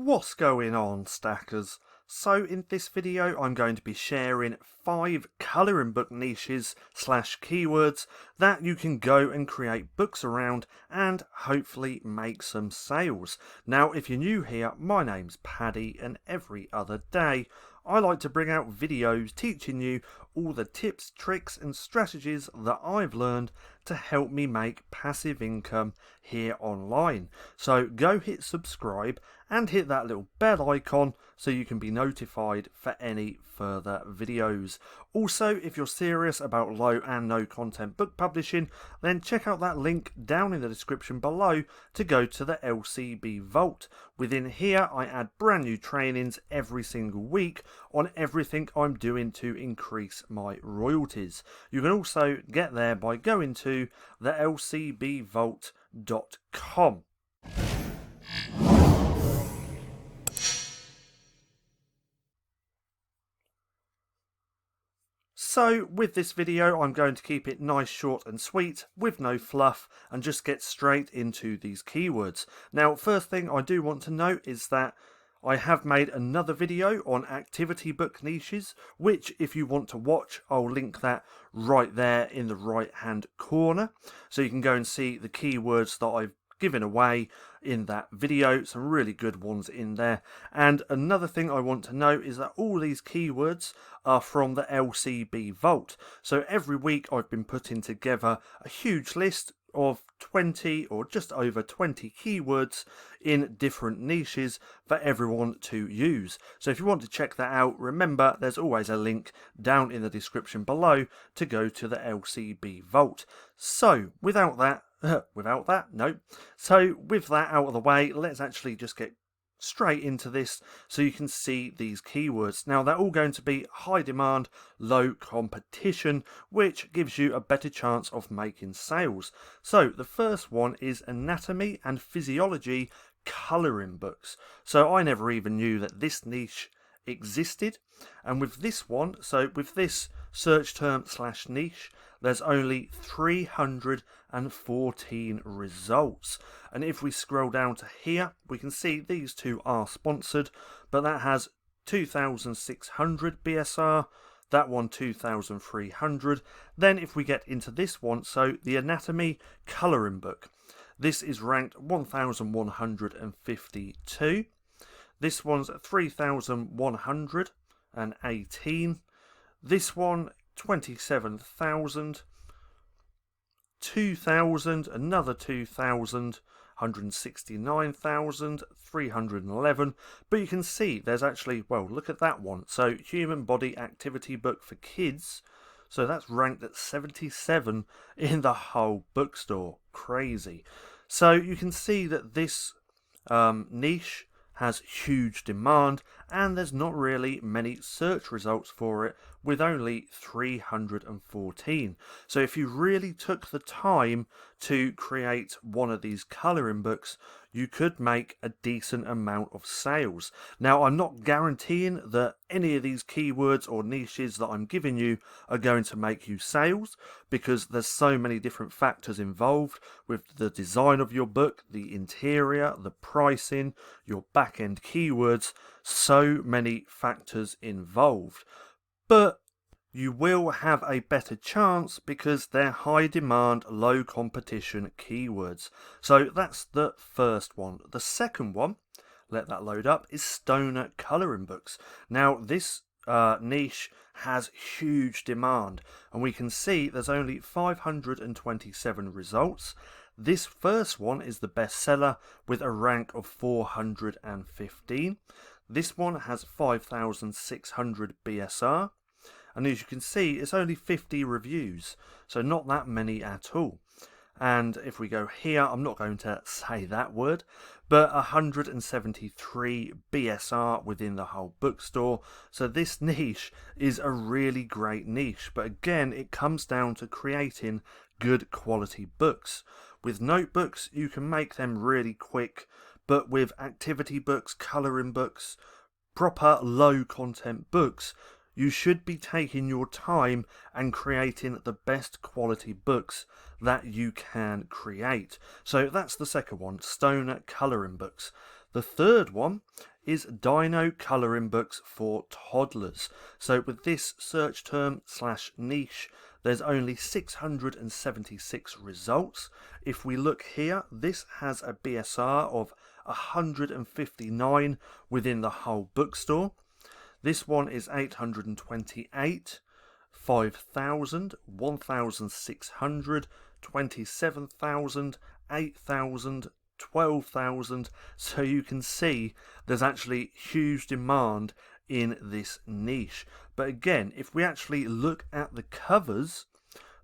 What's going on, stackers? So in this video I'm going to be sharing 5 colouring book niches / keywords that you can go and create books around and hopefully make some sales. Now if you're new here, my name's Paddy, and every other day I like to bring out videos teaching you all the tips, tricks and strategies that I've learned to help me make passive income here online. So go hit subscribe and hit that little bell icon so you can be notified for any further videos. Also, if you're serious about low and no content book publishing, then check out that link down in the description below to go to the LCB Vault. Within here I add brand new trainings every single week on everything I'm doing to increase my royalties. You can also get there by going to the lcbvault.com. So with this video I'm going to keep it nice, short and sweet with no fluff and just get straight into these keywords. Now first thing I do want to note is that I have made another video on activity book niches, which if you want to watch I'll link that right there in the right hand corner, so you can go and see the keywords that I've given away in that video. Some really good ones in there. And another thing I want to note is that all these keywords are from the LCB Vault. So every week I've been putting together a huge list of 20 or just over 20 keywords in different niches for everyone to use. So if you want to check that out, remember there's always a link down in the description below to go to the LCB Vault. So without that out of the way, let's actually just get straight into this so you can see these keywords. Now they're all going to be high demand, low competition, which gives you a better chance of making sales. So the first one is anatomy and physiology colouring books. So I never even knew that this niche existed, and with this one, so with this search term / niche, there's only 314 results. And if we scroll down to here, we can see these two are sponsored, but that has 2,600 BSR, that one 2,300. Then if we get into this one, so the anatomy colouring book, this is ranked 1,152. This one's 3,118. This one 27,000, 2,000, another 2,000, 169,000, 311. But you can see there's actually, well, look at that one. So human body activity book for kids. So that's ranked at 77 in the whole bookstore. Crazy. So you can see that this niche has huge demand, and there's not really many search results for it with only 314. So if you really took the time to create one of these colouring books, you could make a decent amount of sales. Now I'm not guaranteeing that any of these keywords or niches that I'm giving you are going to make you sales, because there's so many different factors involved with the design of your book, the interior, the pricing, your back-end keywords, so many factors involved. But you will have a better chance because they're high demand, low competition keywords. So that's the first one. The second one, let that load up, is stoner colouring books. Now this niche has huge demand, and we can see there's only 527 results. This first one is the bestseller with a rank of 415. This one has 5,600 BSR. And as you can see, it's only 50 reviews, so not that many at all. And if we go here, I'm not going to say that word, but 173 BSR within the whole bookstore. So this niche is a really great niche, but again, it comes down to creating good quality books. With notebooks, you can make them really quick, but with activity books, colouring books, proper low content books, you should be taking your time and creating the best quality books that you can create. So that's the second one, stoner colouring books. The third one is Dino colouring books for toddlers. So with this search term / niche, there's only 676 results. If we look here, this has a BSR of 159 within the whole bookstore. This one is 828, 5,000, 1,600, 27,000, 8,000, 12,000. So you can see there's actually huge demand in this niche. But again, if we actually look at the covers,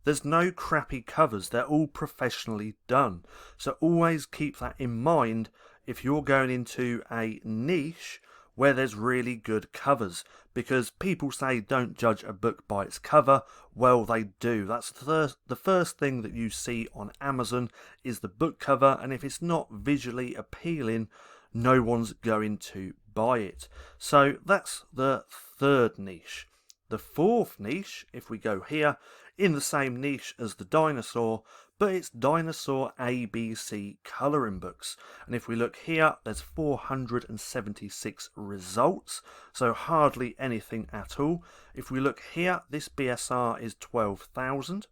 there's no crappy covers. They're all professionally done. So always keep that in mind if you're going into a niche where there's really good covers, because people say don't judge a book by its cover. Well, they do. That's the first thing that you see on Amazon is the book cover, and if it's not visually appealing, no one's going to buy it. So that's the third niche. The fourth niche, if we go here, in the same niche as the Dinosaur, but it's Dinosaur ABC colouring books. And if we look here, there's 476 results, so hardly anything at all. If we look here, this BSR is 12,000.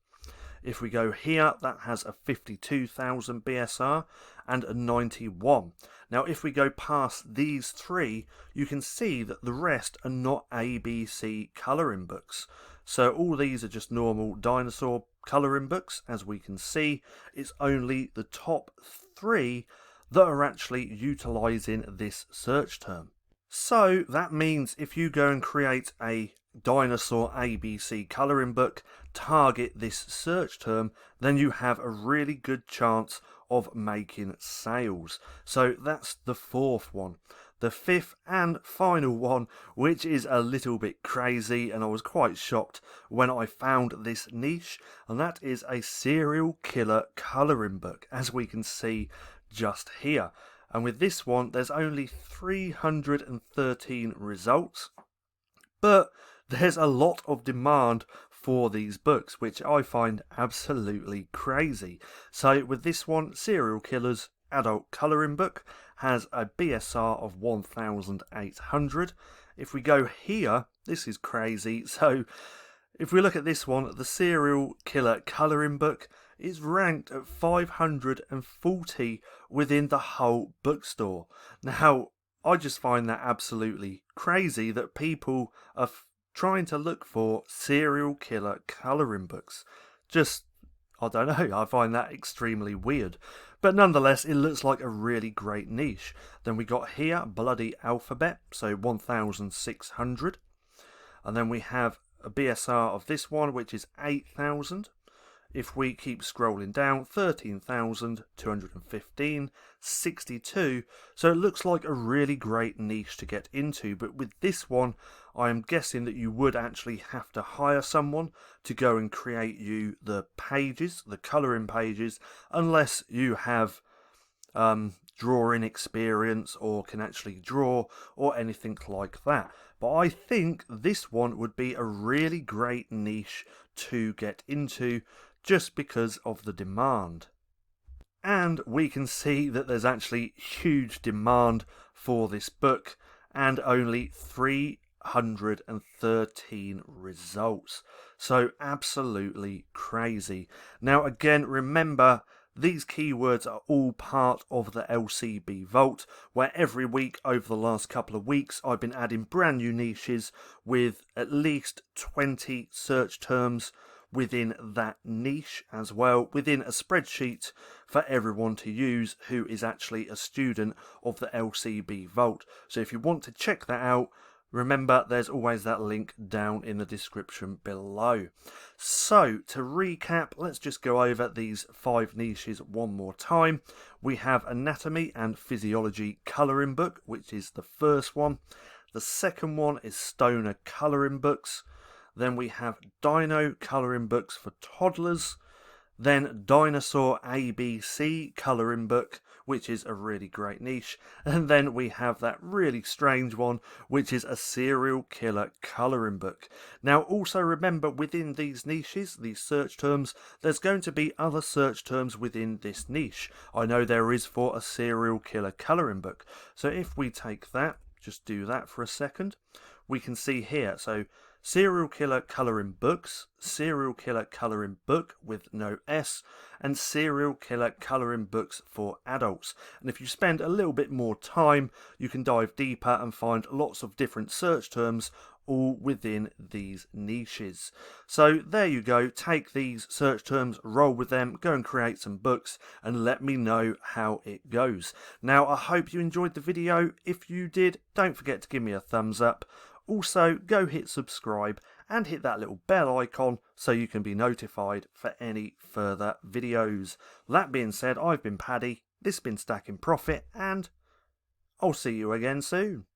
If we go here, that has a 52,000 BSR and a 91. Now, if we go past these three, you can see that the rest are not ABC colouring books. So all these are just normal Dinosaur colouring books. As we can see, it's only the top three that are actually utilising this search term. So that means if you go and create a Dinosaur ABC colouring book, target this search term, then you have a really good chance of making sales. So that's the fourth one. The fifth and final one, which is a little bit crazy, and I was quite shocked when I found this niche, and that is a serial killer colouring book, as we can see just here. And with this one, there's only 313 results, but there's a lot of demand for these books, which I find absolutely crazy. So with this one, Serial Killers adult colouring book has a BSR of 1,800. If we go here, this is crazy. So if we look at this one, the Serial Killer colouring book is ranked at 540 within the whole bookstore. Now, I just find that absolutely crazy that people are trying to look for serial killer colouring books. Just, I don't know, I find that extremely weird. But nonetheless, it looks like a really great niche. Then we got here, Bloody Alphabet, so 1,600. And then we have a BSR of this one, which is 8,000. If we keep scrolling down, 13,215, 62. So it looks like a really great niche to get into. But with this one, I am guessing that you would actually have to hire someone to go and create you the pages, the colouring pages, unless you have drawing experience or can actually draw or anything like that. But I think this one would be a really great niche to get into, just because of the demand. And we can see that there's actually huge demand for this book and only 313 results. So absolutely crazy. Now again, remember, these keywords are all part of the LCB Vault, where every week over the last couple of weeks I've been adding brand new niches with at least 20 search terms within that niche as well, within a spreadsheet for everyone to use who is actually a student of the LCB Vault. So if you want to check that out, remember there's always that link down in the description below. So to recap, let's just go over these 5 niches one more time. We have Anatomy and Physiology colouring book, which is the first one. The second one is Stoner colouring books. Then we have Dino colouring books for toddlers. Then Dinosaur ABC colouring book, which is a really great niche. And then we have that really strange one, which is a serial killer colouring book. Now, also remember, within these niches, these search terms, there's going to be other search terms within this niche. I know there is for a serial killer colouring book. So if we take that, just do that for a second, we can see here, so serial killer colouring books, serial killer colouring book with no S, and serial killer colouring books for adults. And if you spend a little bit more time, you can dive deeper and find lots of different search terms all within these niches. So there you go, take these search terms, roll with them, go and create some books, and let me know how it goes. Now, I hope you enjoyed the video. If you did, don't forget to give me a thumbs up. Also, go hit subscribe and hit that little bell icon so you can be notified for any further videos. That being said, I've been Paddy, this has been Stacking Profit, and I'll see you again soon.